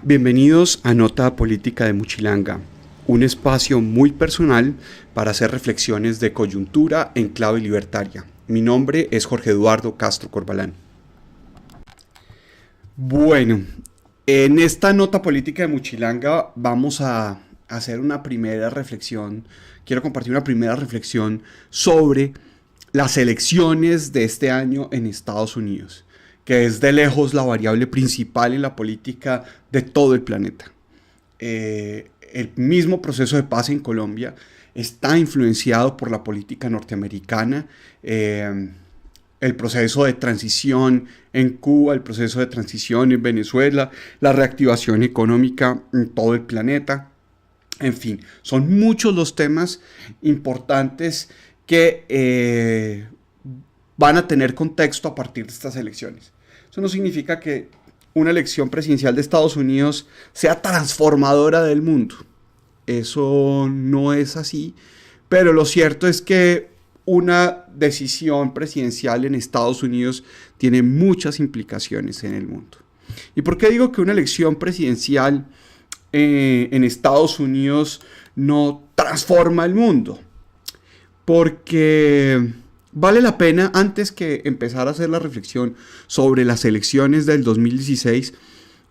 Bienvenidos a Nota Política de Muchilanga, un espacio muy personal para hacer reflexiones de coyuntura en clave libertaria. Mi nombre es Jorge Eduardo Castro Corbalán. Bueno, en esta Nota Política de Muchilanga vamos a hacer una primera reflexión. Quiero compartir una primera reflexión sobre las elecciones de este año en Estados Unidos, que es de lejos la variable principal en la política de todo el planeta. El mismo proceso de paz en Colombia está influenciado por la política norteamericana, el proceso de transición en Cuba, el proceso de transición en Venezuela, la reactivación económica en todo el planeta. En fin, son muchos los temas importantes que van a tener contexto a partir de estas elecciones. Eso no significa que una elección presidencial de Estados Unidos sea transformadora del mundo. Eso no es así, pero lo cierto es que una decisión presidencial en Estados Unidos tiene muchas implicaciones en el mundo. ¿Y por qué digo que una elección presidencial en Estados Unidos no transforma el mundo? Porque vale la pena, antes que empezar a hacer la reflexión sobre las elecciones del 2016,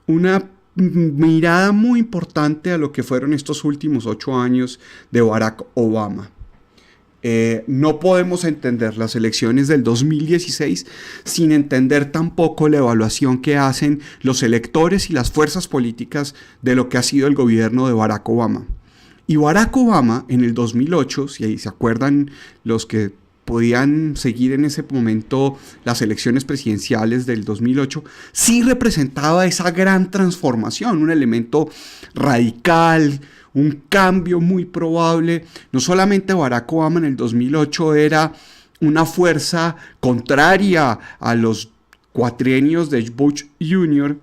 una mirada muy importante a lo que fueron estos últimos 8 años de Barack Obama. No podemos entender las elecciones del 2016 sin entender tampoco la evaluación que hacen los electores y las fuerzas políticas de lo que ha sido el gobierno de Barack Obama. Y Barack Obama en el 2008, si se acuerdan los que podían seguir en ese momento las elecciones presidenciales del 2008, sí representaba esa gran transformación, un elemento radical, un cambio muy probable. No solamente Barack Obama en el 2008 era una fuerza contraria a los cuatrienios de Bush Jr.,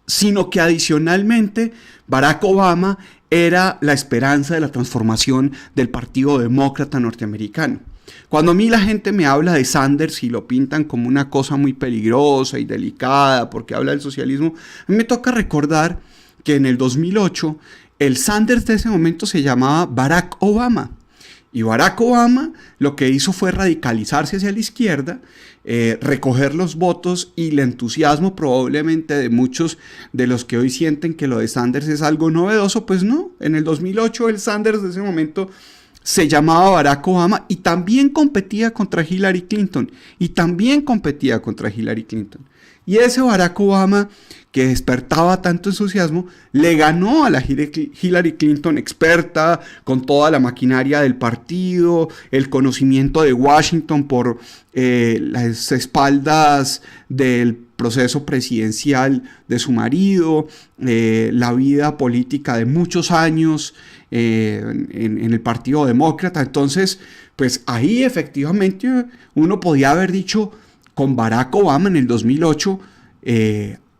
sino que adicionalmente Barack Obama era la esperanza de la transformación del Partido Demócrata norteamericano. Cuando a mí la gente me habla de Sanders y lo pintan como una cosa muy peligrosa y delicada porque habla del socialismo, a mí me toca recordar que en el 2008 el Sanders de ese momento se llamaba Barack Obama. Y Barack Obama lo que hizo fue radicalizarse hacia la izquierda, recoger los votos y el entusiasmo probablemente de muchos de los que hoy sienten que lo de Sanders es algo novedoso. Pues no, en el 2008 el Sanders de ese momento se llamaba Barack Obama y también competía contra Hillary Clinton. Y ese Barack Obama, que despertaba tanto entusiasmo, le ganó a la Hillary Clinton experta, con toda la maquinaria del partido, el conocimiento de Washington por las espaldas del proceso presidencial de su marido, la vida política de muchos años en el Partido Demócrata. Entonces, pues ahí efectivamente uno podía haber dicho, con Barack Obama en el 2008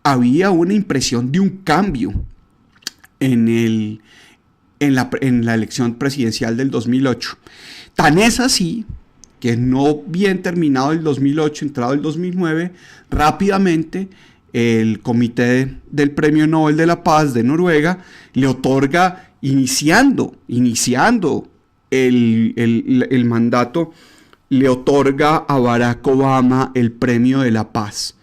había una impresión de un cambio en la elección presidencial del 2008. Tan es así que no bien terminado el 2008, entrado el 2009, rápidamente el Comité del Premio Nobel de la Paz de Noruega le otorga, iniciando el mandato, le otorga a Barack Obama el Premio de la Paz.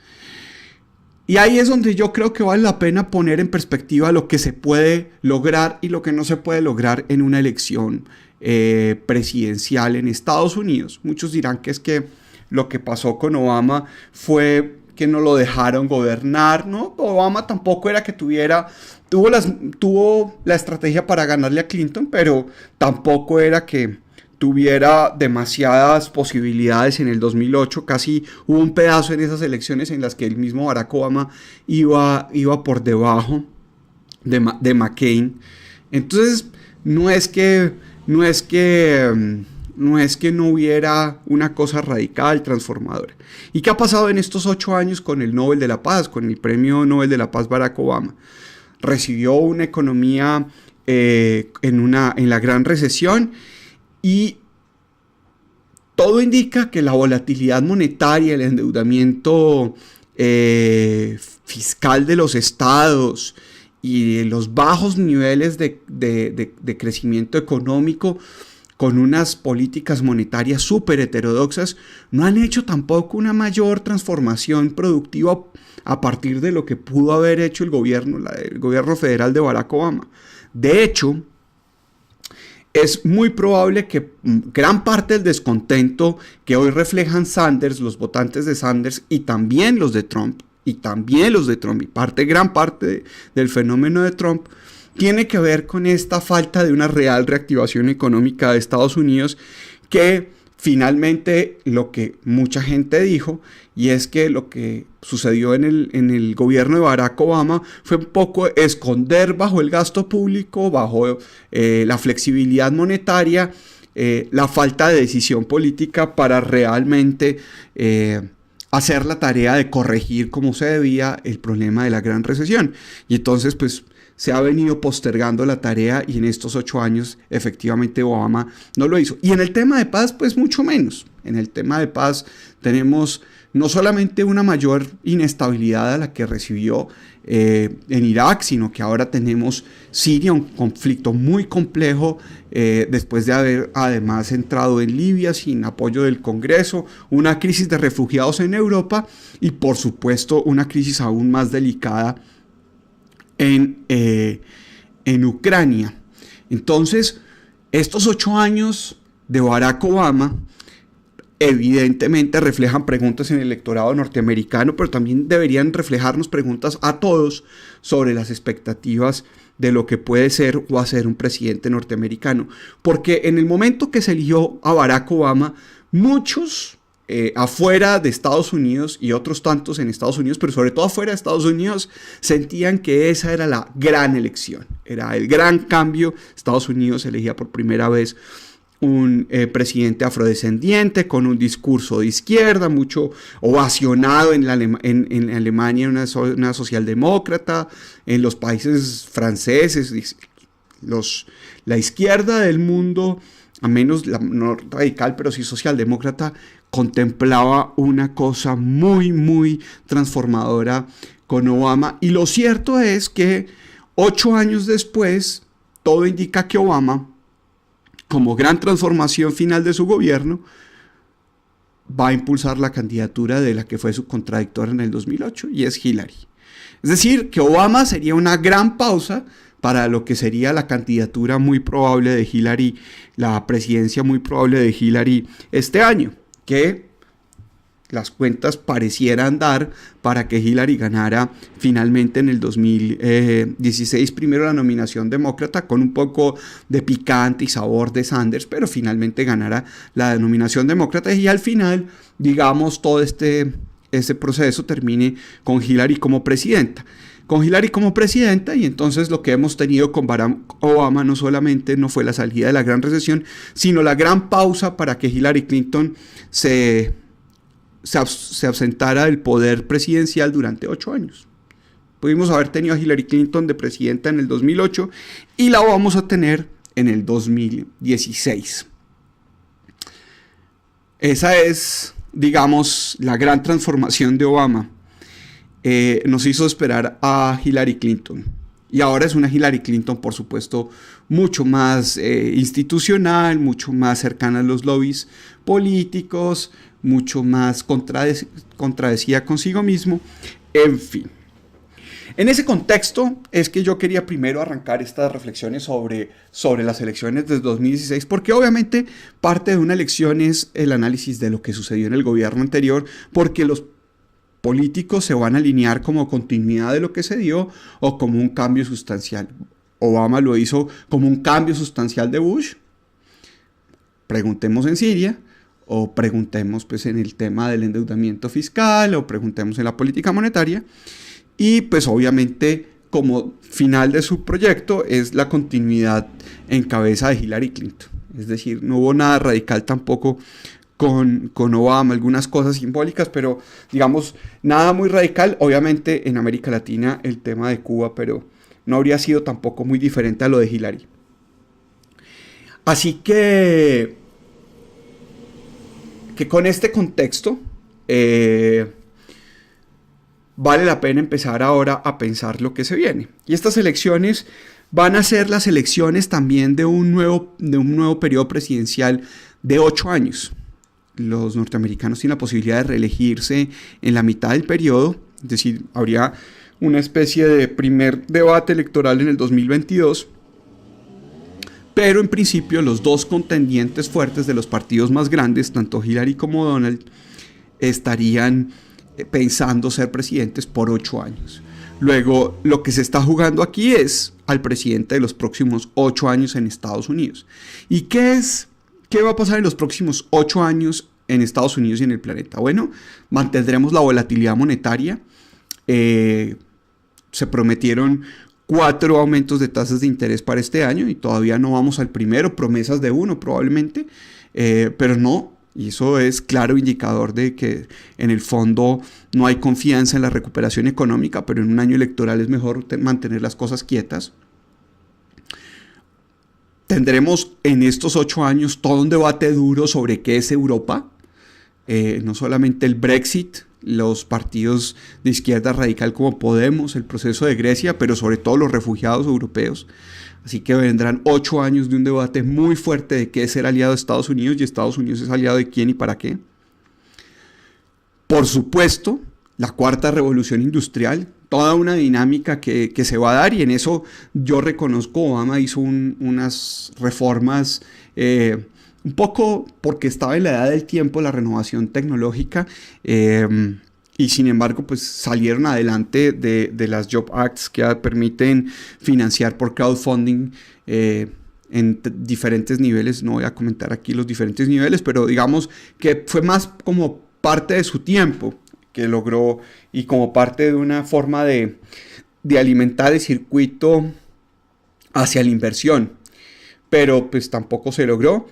Y ahí es donde yo creo que vale la pena poner en perspectiva lo que se puede lograr y lo que no se puede lograr en una elección presidencial en Estados Unidos. Muchos dirán que es que lo que pasó con Obama fue que no lo dejaron gobernar, ¿no? Obama tampoco era que tuvo la estrategia para ganarle a Clinton, pero tampoco era que tuviera demasiadas posibilidades en el 2008. Casi hubo un pedazo en esas elecciones en las que el mismo Barack Obama iba por debajo de McCain. Entonces, no es que no hubiera una cosa radical, transformadora. ¿Y qué ha pasado en estos 8 años con el Nobel de la Paz, con el Premio Nobel de la Paz Barack Obama? Recibió una economía en la gran recesión, y todo indica que la volatilidad monetaria, el endeudamiento fiscal de los estados y los bajos niveles de crecimiento económico, con unas políticas monetarias súper heterodoxas, no han hecho tampoco una mayor transformación productiva a partir de lo que pudo haber hecho el gobierno federal de Barack Obama. De hecho, es muy probable que gran parte del descontento que hoy reflejan Sanders, los votantes de Sanders y también los de Trump, y gran parte del fenómeno de Trump, tiene que ver con esta falta de una real reactivación económica de Estados Unidos, que finalmente lo que mucha gente dijo, y es que lo que sucedió en el gobierno de Barack Obama fue un poco esconder bajo el gasto público, bajo la flexibilidad monetaria, la falta de decisión política para realmente hacer la tarea de corregir como se debía el problema de la gran recesión. Y entonces pues se ha venido postergando la tarea, y en estos 8 años efectivamente Obama no lo hizo. Y en el tema de paz, pues mucho menos. En el tema de paz tenemos no solamente una mayor inestabilidad a la que recibió en Irak, sino que ahora tenemos Siria, un conflicto muy complejo, después de haber además entrado en Libia sin apoyo del Congreso, una crisis de refugiados en Europa y por supuesto una crisis aún más delicada en Ucrania. Entonces, estos 8 años de Barack Obama evidentemente reflejan preguntas en el electorado norteamericano, pero también deberían reflejarnos preguntas a todos sobre las expectativas de lo que puede ser o hacer un presidente norteamericano. Porque en el momento que se eligió a Barack Obama, muchos afuera de Estados Unidos y otros tantos en Estados Unidos, pero sobre todo afuera de Estados Unidos, sentían que esa era la gran elección, era el gran cambio. Estados Unidos elegía por primera vez un presidente afrodescendiente con un discurso de izquierda, mucho ovacionado en Alemania, una socialdemócrata, en los países franceses, la izquierda del mundo, a menos no radical, pero sí socialdemócrata, contemplaba una cosa muy, muy transformadora con Obama. Y lo cierto es que 8 años después, todo indica que Obama, como gran transformación final de su gobierno, va a impulsar la candidatura de la que fue su contradictora en el 2008, y es Hillary. Es decir, que Obama sería una gran pausa para lo que sería la candidatura muy probable de Hillary, la presidencia muy probable de Hillary este año, que las cuentas parecieran dar para que Hillary ganara finalmente en el 2016, primero la nominación demócrata con un poco de picante y sabor de Sanders, pero finalmente ganara la nominación demócrata, y al final, digamos, todo este proceso termine con Hillary como presidenta. Y entonces lo que hemos tenido con Barack Obama no solamente no fue la salida de la gran recesión, sino la gran pausa para que Hillary Clinton se ausentara del poder presidencial durante 8 años. Pudimos haber tenido a Hillary Clinton de presidenta en el 2008 y la vamos a tener en el 2016. Esa es, digamos, la gran transformación de Obama. Nos hizo esperar a Hillary Clinton. Y ahora es una Hillary Clinton, por supuesto, mucho más institucional, mucho más cercana a los lobbies políticos, mucho más contradecida consigo mismo, en fin. En ese contexto es que yo quería primero arrancar estas reflexiones sobre las elecciones del 2016, porque obviamente parte de una elección es el análisis de lo que sucedió en el gobierno anterior, porque los políticos se van a alinear como continuidad de lo que se dio o como un cambio sustancial. Obama lo hizo como un cambio sustancial de Bush. Preguntemos en Siria, o preguntemos pues en el tema del endeudamiento fiscal, o preguntemos en la política monetaria. Y pues obviamente como final de su proyecto es la continuidad en cabeza de Hillary Clinton. Es decir, no hubo nada radical tampoco con Obama, algunas cosas simbólicas, pero digamos nada muy radical. Obviamente en América Latina el tema de Cuba, pero no habría sido tampoco muy diferente a lo de Hillary. Así que con este contexto vale la pena empezar ahora a pensar lo que se viene. Y estas elecciones van a ser las elecciones también de un nuevo periodo presidencial de 8 años. Los norteamericanos tienen la posibilidad de reelegirse en la mitad del periodo, es decir, habría una especie de primer debate electoral en el 2022, pero en principio los dos contendientes fuertes de los partidos más grandes, tanto Hillary como Donald, estarían pensando ser presidentes por 8 años. Luego, lo que se está jugando aquí es al presidente de los próximos 8 años en Estados Unidos. ¿Y qué va a pasar en los próximos 8 años en Estados Unidos y en el planeta? Bueno, mantendremos la volatilidad monetaria. Se prometieron 4 aumentos de tasas de interés para este año y todavía no vamos al primero, promesas de 1 probablemente, pero no. Y eso es claro indicador de que en el fondo no hay confianza en la recuperación económica, pero en un año electoral es mejor mantener las cosas quietas. Tendremos en estos 8 años todo un debate duro sobre qué es Europa. No solamente el Brexit, los partidos de izquierda radical como Podemos, el proceso de Grecia, pero sobre todo los refugiados europeos. Así que vendrán 8 años de un debate muy fuerte de qué es ser aliado de Estados Unidos y Estados Unidos es aliado de quién y para qué. Por supuesto, la cuarta revolución industrial, toda una dinámica que se va a dar, y en eso yo reconozco, Obama hizo unas reformas un poco porque estaba en la edad del tiempo, la renovación tecnológica, y sin embargo pues salieron adelante de las Job Acts que permiten financiar por crowdfunding en diferentes niveles. No voy a comentar aquí los diferentes niveles, pero digamos que fue más como parte de su tiempo que logró y como parte de una forma de alimentar el circuito hacia la inversión, pero pues tampoco se logró.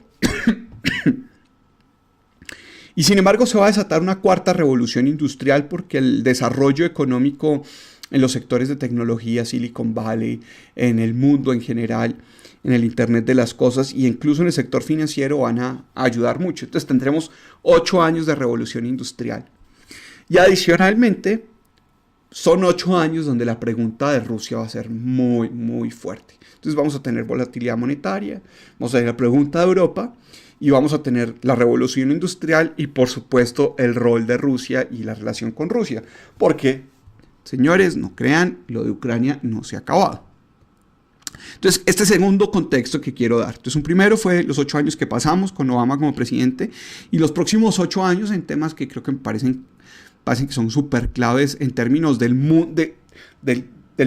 Y sin embargo se va a desatar una cuarta revolución industrial porque el desarrollo económico en los sectores de tecnología, Silicon Valley, en el mundo en general, en el Internet de las cosas e incluso en el sector financiero van a ayudar mucho. Entonces tendremos 8 años de revolución industrial. Y adicionalmente son 8 años donde la pregunta de Rusia va a ser muy, muy fuerte. Entonces vamos a tener volatilidad monetaria, vamos a tener la pregunta de Europa, y vamos a tener la revolución industrial y por supuesto el rol de Rusia y la relación con Rusia. Porque, señores, no crean, lo de Ucrania no se ha acabado. Entonces, este segundo contexto que quiero dar. Entonces, un primero fue los 8 años que pasamos con Obama como presidente y los próximos 8 años en temas que creo que me parecen que son súper claves en términos del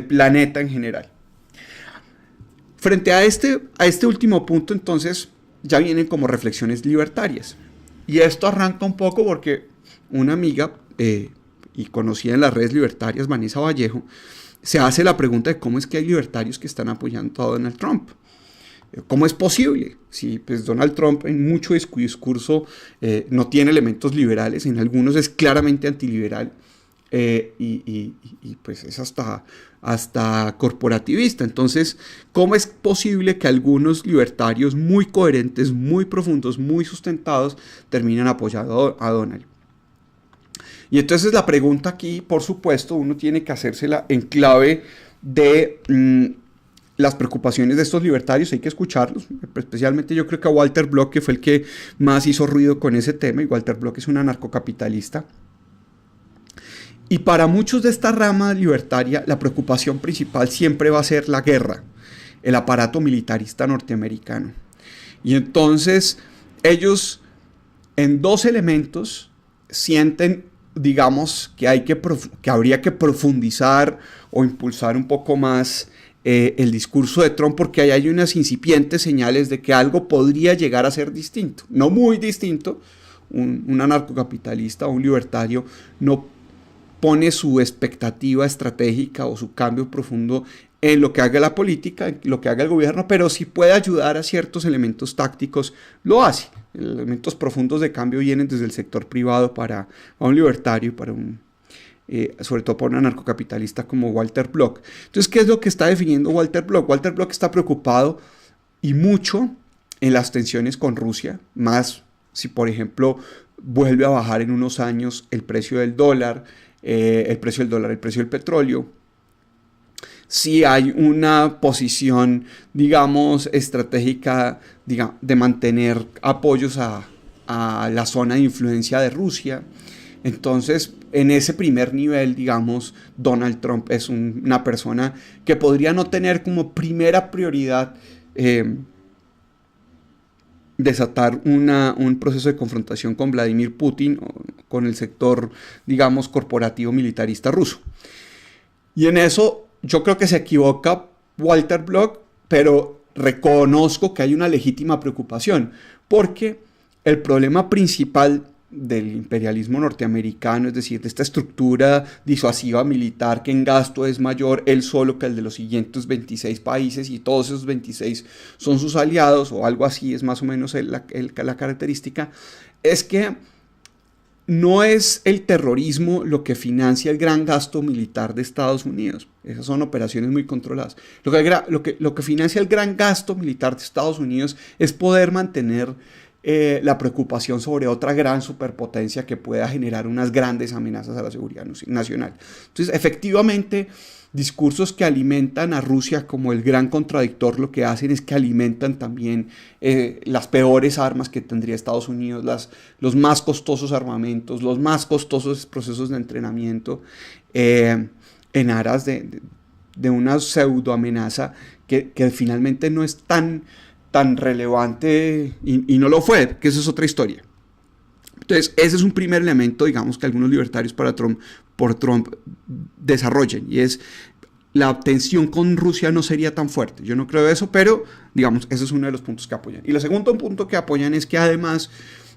planeta en general. Frente a este último punto, entonces, ya vienen como reflexiones libertarias. Y esto arranca un poco porque una amiga, y conocida en las redes libertarias, Vanessa Vallejo, se hace la pregunta de cómo es que hay libertarios que están apoyando a Donald Trump. ¿Cómo es posible? Si pues Donald Trump en mucho discurso no tiene elementos liberales, en algunos es claramente antiliberal, y pues es hasta corporativista. Entonces, ¿cómo es posible que algunos libertarios muy coherentes, muy profundos, muy sustentados, terminen apoyando a Donald? Y entonces la pregunta aquí, por supuesto, uno tiene que hacérsela en clave de las preocupaciones de estos libertarios, hay que escucharlos. Especialmente yo creo que a Walter Block, que fue el que más hizo ruido con ese tema, y Walter Block es un anarcocapitalista. Y para muchos de esta rama libertaria, la preocupación principal siempre va a ser la guerra, el aparato militarista norteamericano. Y entonces ellos en 2 elementos sienten, digamos, que habría que profundizar o impulsar un poco más el discurso de Trump, porque ahí hay unas incipientes señales de que algo podría llegar a ser distinto, no muy distinto. Un anarcocapitalista o un libertario no pone su expectativa estratégica o su cambio profundo en lo que haga la política, en lo que haga el gobierno, pero si puede ayudar a ciertos elementos tácticos, lo hace. Elementos profundos de cambio vienen desde el sector privado para un libertario, sobre todo para un anarcocapitalista como Walter Block. Entonces, ¿qué es lo que está definiendo Walter Block? Walter Block está preocupado y mucho en las tensiones con Rusia, más si por ejemplo vuelve a bajar en unos años el precio del dólar, el precio del dólar, el precio del petróleo, sí hay una posición, digamos, estratégica de mantener apoyos a la zona de influencia de Rusia. Entonces, en ese primer nivel, digamos, Donald Trump es una persona que podría no tener como primera prioridad desatar un proceso de confrontación con Vladimir Putin o con el sector, digamos, corporativo militarista ruso. Y en eso yo creo que se equivoca Walter Block, pero reconozco que hay una legítima preocupación, porque el problema principal del imperialismo norteamericano, es decir, de esta estructura disuasiva militar que en gasto es mayor él solo que el de los siguientes 26 países y todos esos 26 son sus aliados o algo así, es más o menos la característica, es que no es el terrorismo lo que financia el gran gasto militar de Estados Unidos. Esas son operaciones muy controladas. Lo que financia el gran gasto militar de Estados Unidos es poder mantener la preocupación sobre otra gran superpotencia que pueda generar unas grandes amenazas a la seguridad nacional. Entonces, efectivamente, discursos que alimentan a Rusia como el gran contradictor lo que hacen es que alimentan también las peores armas que tendría Estados Unidos, los más costosos armamentos, los más costosos procesos de entrenamiento en aras de una pseudoamenaza que finalmente no es tan relevante y no lo fue, que eso es otra historia. Entonces, ese es un primer elemento, digamos, que algunos libertarios por Trump desarrollen, y es la tensión con Rusia no sería tan fuerte. Yo no creo eso, pero, digamos, ese es uno de los puntos que apoyan. Y el segundo punto que apoyan es que además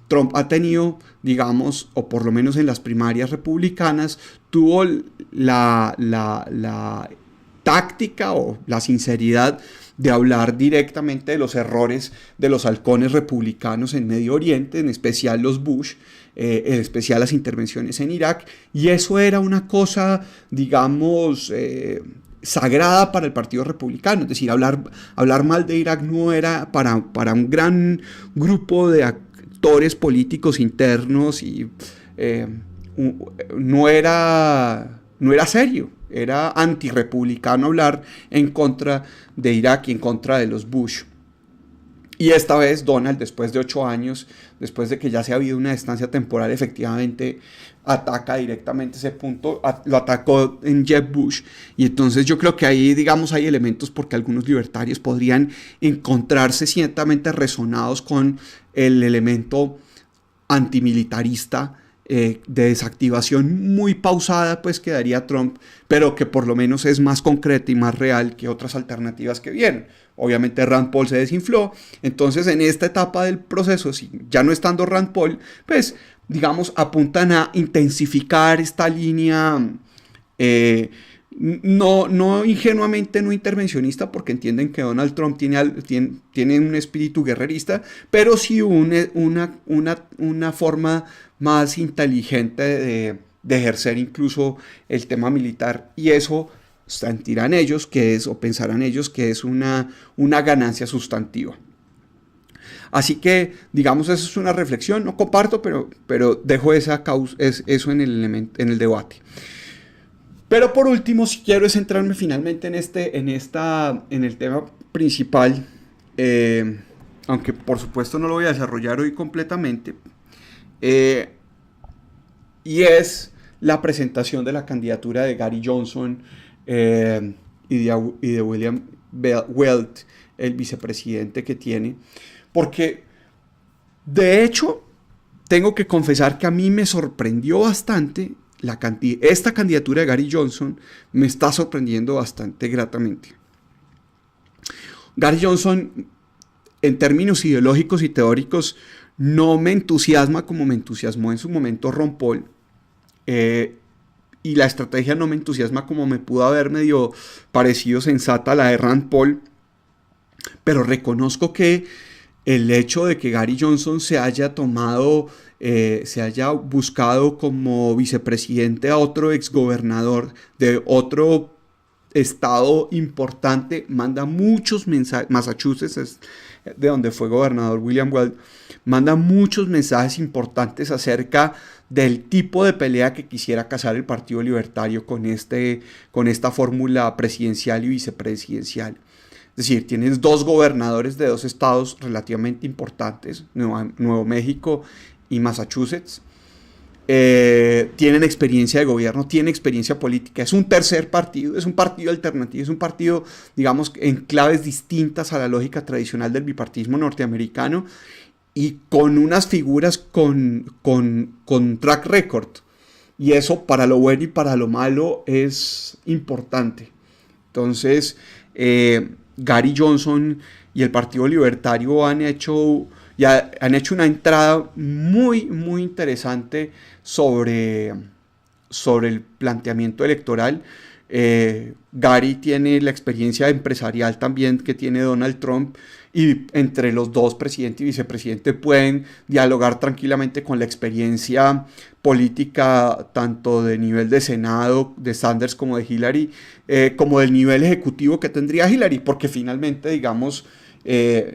Trump ha tenido, digamos, o por lo menos en las primarias republicanas, tuvo la táctica o la sinceridad de hablar directamente de los errores de los halcones republicanos en Medio Oriente, en especial los Bush, en especial las intervenciones en Irak, y eso era una cosa, digamos, sagrada para el Partido Republicano. Es decir, hablar mal de Irak no era para un gran grupo de actores políticos internos y no era serio. Era antirrepublicano hablar en contra de Irak y en contra de los Bush. Y esta vez Donald, después de 8 años, después de que ya se ha habido una distancia temporal, efectivamente ataca directamente ese punto, lo atacó en Jeb Bush. Y entonces yo creo que ahí, digamos, hay elementos porque algunos libertarios podrían encontrarse ciertamente resonados con el elemento antimilitarista de desactivación muy pausada pues que daría Trump, pero que por lo menos es más concreta y más real que otras alternativas que vienen. Obviamente Rand Paul se desinfló, entonces en esta etapa del proceso, ya no estando Rand Paul, pues digamos apuntan a intensificar esta línea no ingenuamente no intervencionista, porque entienden que Donald Trump tiene un espíritu guerrerista, pero sí una forma más inteligente de ejercer incluso el tema militar, y eso sentirán ellos que es, o pensarán ellos que es una ganancia sustantiva. Así que, digamos, esa es una reflexión, no comparto, pero dejo eso en el debate. Pero por último, si quiero centrarme finalmente en el tema principal, aunque por supuesto no lo voy a desarrollar hoy completamente, y es la presentación de la candidatura de Gary Johnson y de William Weld, el vicepresidente que tiene, porque de hecho tengo que confesar que a mí me sorprendió bastante esta candidatura de Gary Johnson. Me está sorprendiendo bastante gratamente. Gary Johnson, en términos ideológicos y teóricos, no me entusiasma como me entusiasmó en su momento Ron Paul, y la estrategia no me entusiasma como me pudo haber medio parecido sensata la de Rand Paul, pero reconozco que el hecho de que Gary Johnson se haya buscado como vicepresidente a otro exgobernador de otro estado importante, manda muchos mensajes. Massachusetts es de donde fue gobernador William Weld, manda muchos mensajes importantes acerca del tipo de pelea que quisiera cazar el Partido Libertario con esta fórmula presidencial y vicepresidencial. Es decir, tienes dos gobernadores de dos estados relativamente importantes, Nuevo México y Massachusetts. Tienen experiencia de gobierno, tienen experiencia política. Es un tercer partido, es un partido alternativo, es un partido, digamos, en claves distintas a la lógica tradicional del bipartidismo norteamericano y con unas figuras con track record. Y eso, para lo bueno y para lo malo, es importante. Entonces, Gary Johnson y el Partido Libertario han hecho una entrada muy, muy interesante sobre el planteamiento electoral. Gary tiene la experiencia empresarial también que tiene Donald Trump, y entre los dos, presidente y vicepresidente, pueden dialogar tranquilamente con la experiencia política tanto de nivel de Senado de Sanders como de Hillary, como del nivel ejecutivo que tendría Hillary, porque finalmente, digamos,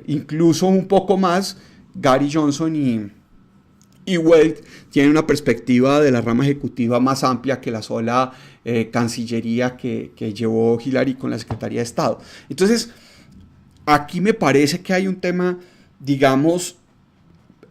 incluso un poco más, Gary Johnson y Wade tienen una perspectiva de la rama ejecutiva más amplia que la sola cancillería que llevó Hillary con la Secretaría de Estado. Entonces, aquí me parece que hay un tema, digamos,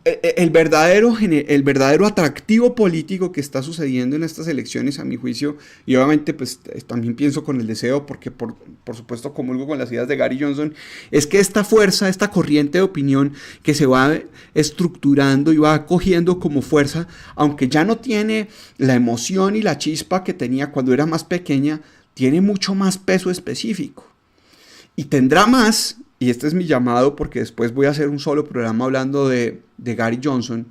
el verdadero atractivo político que está sucediendo en estas elecciones, a mi juicio, y obviamente pues también pienso con el deseo, porque por supuesto comulgo con las ideas de Gary Johnson, es que esta fuerza, esta corriente de opinión que se va estructurando y va cogiendo como fuerza, aunque ya no tiene la emoción y la chispa que tenía cuando era más pequeña, tiene mucho más peso específico. Y tendrá más, y este es mi llamado porque después voy a hacer un solo programa hablando de Gary Johnson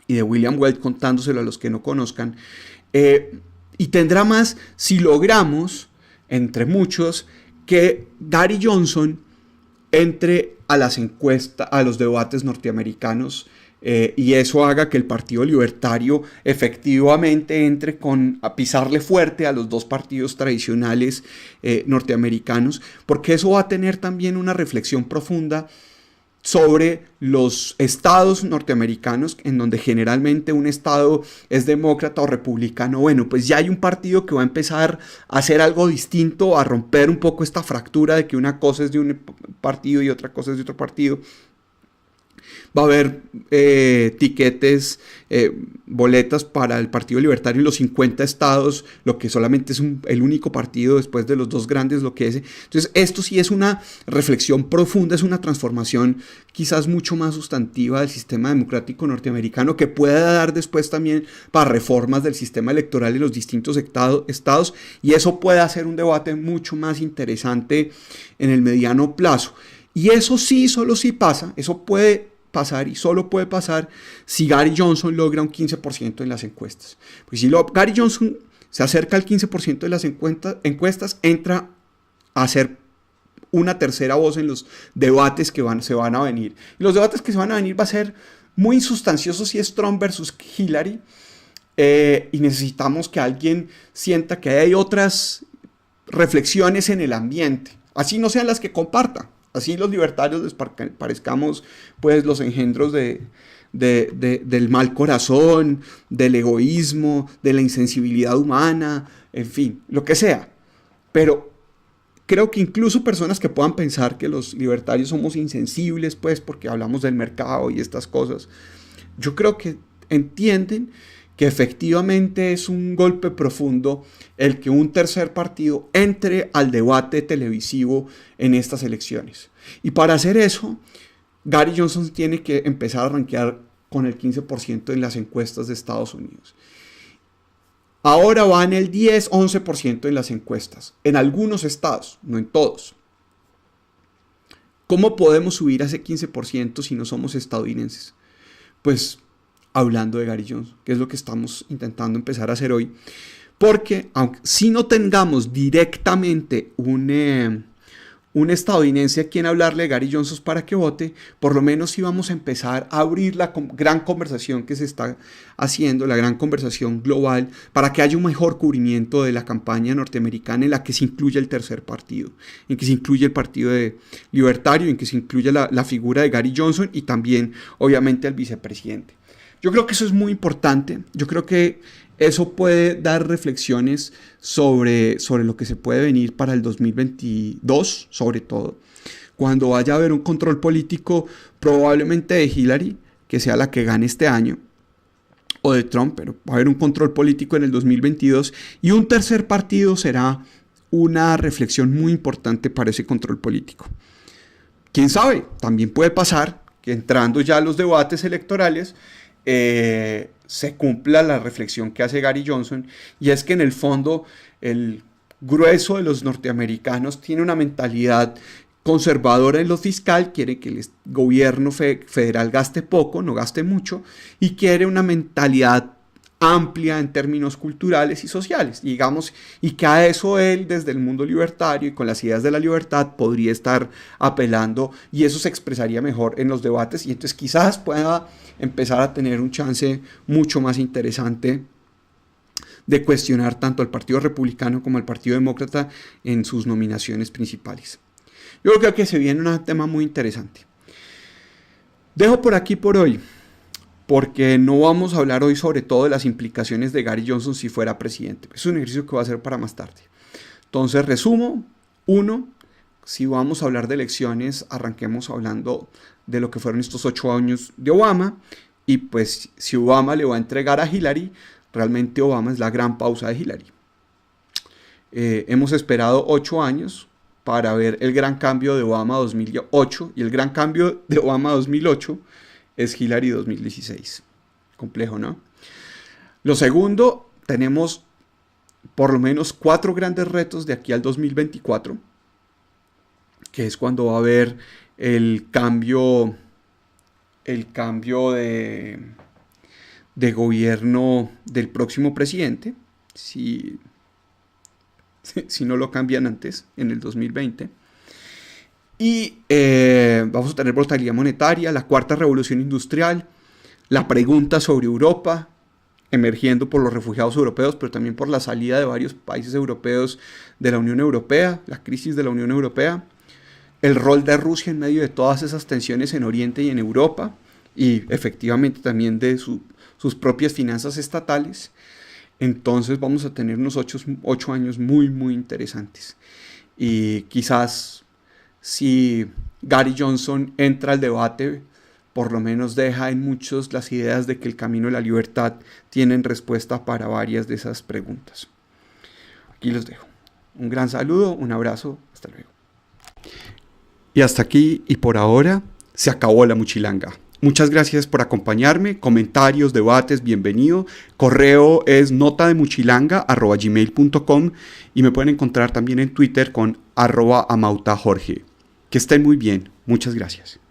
y de William Weld, contándoselo a los que no conozcan, y tendrá más si logramos, entre muchos, que Gary Johnson entre a las encuestas, a los debates norteamericanos, y eso haga que el Partido Libertario efectivamente entre a pisarle fuerte a los dos partidos tradicionales norteamericanos, porque eso va a tener también una reflexión profunda sobre los estados norteamericanos, en donde generalmente un estado es demócrata o republicano. Bueno, pues ya hay un partido que va a empezar a hacer algo distinto, a romper un poco esta fractura de que una cosa es de un partido y otra cosa es de otro partido. Va a haber tiquetes, boletas para el Partido Libertario en los 50 estados, lo que solamente es el único partido después de los dos grandes, lo que es. Entonces, esto sí es una reflexión profunda, es una transformación quizás mucho más sustantiva del sistema democrático norteamericano, que pueda dar después también para reformas del sistema electoral en los distintos estados, y eso puede hacer un debate mucho más interesante en el mediano plazo. Y eso sí, solo sí pasa, eso puede pasar y solo puede pasar si Gary Johnson logra un 15% en las encuestas. Porque si Gary Johnson se acerca al 15% de las encuestas, entra a ser una tercera voz en los debates que se van a venir. Y los debates que se van a venir va a ser muy insustanciosos si es Trump versus Hillary, y necesitamos que alguien sienta que hay otras reflexiones en el ambiente, así no sean las que comparta. Así los libertarios les parezcamos pues los engendros del mal corazón, del egoísmo, de la insensibilidad humana, en fin, lo que sea. Pero creo que incluso personas que puedan pensar que los libertarios somos insensibles, pues porque hablamos del mercado y estas cosas, yo creo que entienden que efectivamente es un golpe profundo el que un tercer partido entre al debate televisivo en estas elecciones. Y para hacer eso, Gary Johnson tiene que empezar a rankear con el 15% en las encuestas de Estados Unidos. Ahora va en el 10-11% en las encuestas, en algunos estados, no en todos. ¿Cómo podemos subir a ese 15% si no somos estadounidenses? Pues hablando de Gary Johnson, que es lo que estamos intentando empezar a hacer hoy, porque aunque si no tengamos directamente un estadounidense a quien hablarle de Gary Johnson para que vote, por lo menos sí vamos a empezar a abrir la gran conversación que se está haciendo, la gran conversación global, para que haya un mejor cubrimiento de la campaña norteamericana en la que se incluya el tercer partido, en que se incluya el partido libertario, en que se incluya la figura de Gary Johnson y también obviamente el vicepresidente. Yo creo que eso es muy importante. Yo creo que eso puede dar reflexiones sobre lo que se puede venir para el 2022, sobre todo, cuando vaya a haber un control político probablemente de Hillary, que sea la que gane este año, o de Trump, pero va a haber un control político en el 2022 y un tercer partido será una reflexión muy importante para ese control político. ¿Quién sabe? También puede pasar que entrando ya a los debates electorales se cumpla la reflexión que hace Gary Johnson, y es que en el fondo el grueso de los norteamericanos tiene una mentalidad conservadora en lo fiscal, quiere que el gobierno federal gaste poco, no gaste mucho, y quiere una mentalidad amplia en términos culturales y sociales, digamos, y que a eso él desde el mundo libertario y con las ideas de la libertad podría estar apelando, y eso se expresaría mejor en los debates, y entonces quizás pueda empezar a tener un chance mucho más interesante de cuestionar tanto al Partido Republicano como al Partido Demócrata en sus nominaciones principales. Yo creo que se viene un tema muy interesante. Dejo por aquí por hoy, porque no vamos a hablar hoy sobre todo de las implicaciones de Gary Johnson si fuera presidente. Es un ejercicio que voy a hacer para más tarde. Entonces, resumo. 1. Si vamos a hablar de elecciones, arranquemos hablando de lo que fueron estos 8 años de Obama. Y pues, si Obama le va a entregar a Hillary, realmente Obama es la gran pausa de Hillary. Hemos esperado 8 años para ver el gran cambio de Obama 2008, y el gran cambio de Obama 2008 es Hillary 2016. Complejo, ¿no? Lo segundo, tenemos por lo menos 4 grandes retos de aquí al 2024, que es cuando va a haber el cambio de gobierno del próximo presidente, si no lo cambian antes, en el 2020. Y vamos a tener volatilidad monetaria, la cuarta revolución industrial, la pregunta sobre Europa, emergiendo por los refugiados europeos, pero también por la salida de varios países europeos de la Unión Europea, la crisis de la Unión Europea, el rol de Rusia en medio de todas esas tensiones en Oriente y en Europa, y efectivamente también de sus propias finanzas estatales. Entonces vamos a tener unos 8 años muy, muy interesantes. Y quizás si Gary Johnson entra al debate, por lo menos deja en muchos las ideas de que el camino de la libertad tienen respuesta para varias de esas preguntas. Aquí los dejo. Un gran saludo, un abrazo, hasta luego. Y hasta aquí y por ahora se acabó la Muchilanga. Muchas gracias por acompañarme, comentarios, debates, bienvenido. Correo es notademuchilanga@gmail.com y me pueden encontrar también en Twitter con @amautajorge. Que estén muy bien, muchas gracias.